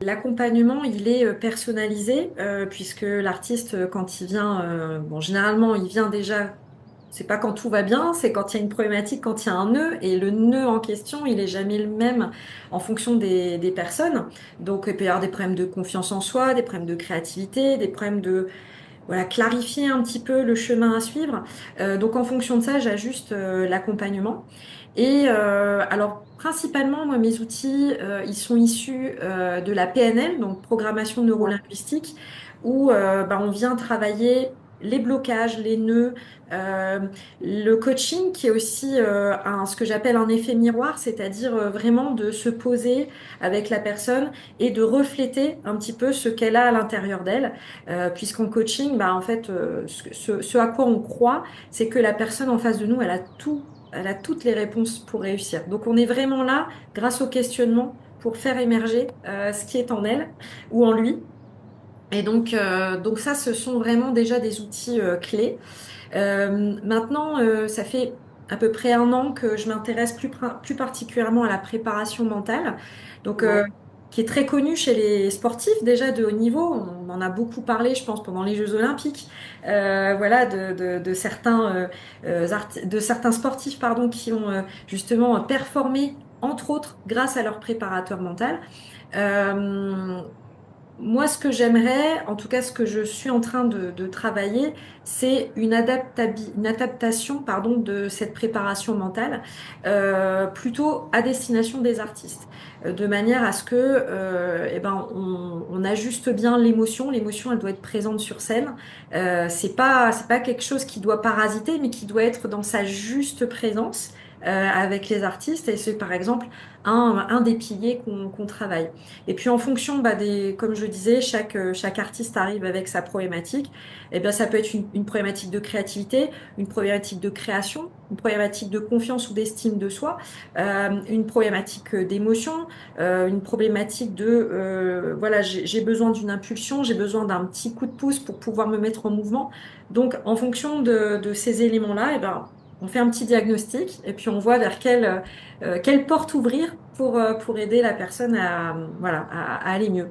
L'accompagnement, il est personnalisé puisque l'artiste, quand il vient, bon, généralement, il vient déjà, c'est pas quand tout va bien, c'est quand il y a une problématique, quand il y a un nœud, et le nœud en question, il est jamais le même en fonction des personnes. Donc, il peut y avoir des problèmes de confiance en soi, des problèmes de créativité, des problèmes de voilà, clarifier un petit peu le chemin à suivre. Donc en fonction de ça, j'ajuste l'accompagnement. Et alors principalement, moi, mes outils, ils sont issus de la PNL, donc programmation neurolinguistique, où on vient travailler les blocages, les nœuds, euh, le coaching qui est aussi ce que j'appelle un effet miroir, c'est-à-dire vraiment de se poser avec la personne et de refléter un petit peu ce qu'elle a à l'intérieur d'elle. Puisqu'en coaching, en fait, ce à quoi on croit, c'est que la personne en face de nous, elle a toutes les réponses pour réussir. Donc, on est vraiment là, grâce au questionnement, pour faire émerger ce qui est en elle ou en lui. Et donc ça, ce sont vraiment déjà des outils clés. Maintenant, ça fait à peu près un an que je m'intéresse plus particulièrement à la préparation mentale, donc Ouais. qui est très connue chez les sportifs déjà de haut niveau. On en a beaucoup parlé, je pense, pendant les Jeux Olympiques. Voilà, de certains de certains sportifs, pardon, qui ont justement performé entre autres grâce à leur préparateur mental. Euh, Moi, ce que j'aimerais, en tout cas ce que je suis en train de travailler, c'est une adaptation, pardon, de cette préparation mentale, plutôt à destination des artistes, de manière à ce que, on ajuste bien l'émotion. L'émotion, elle doit être présente sur scène. C'est pas quelque chose qui doit parasiter, mais qui doit être dans sa juste présence. Avec les artistes, et c'est par exemple un des piliers qu'on travaille. Et puis en fonction comme je disais, chaque artiste arrive avec sa problématique. Et bien ça peut être une problématique de créativité, une problématique de création, une problématique de confiance ou d'estime de soi, une problématique d'émotion, une problématique voilà, j'ai besoin d'une impulsion, j'ai besoin d'un petit coup de pouce pour pouvoir me mettre en mouvement. Donc en fonction de ces éléments-là, et ben on fait un petit diagnostic et puis on voit vers quelle porte ouvrir pour aider la personne à, voilà, à aller mieux.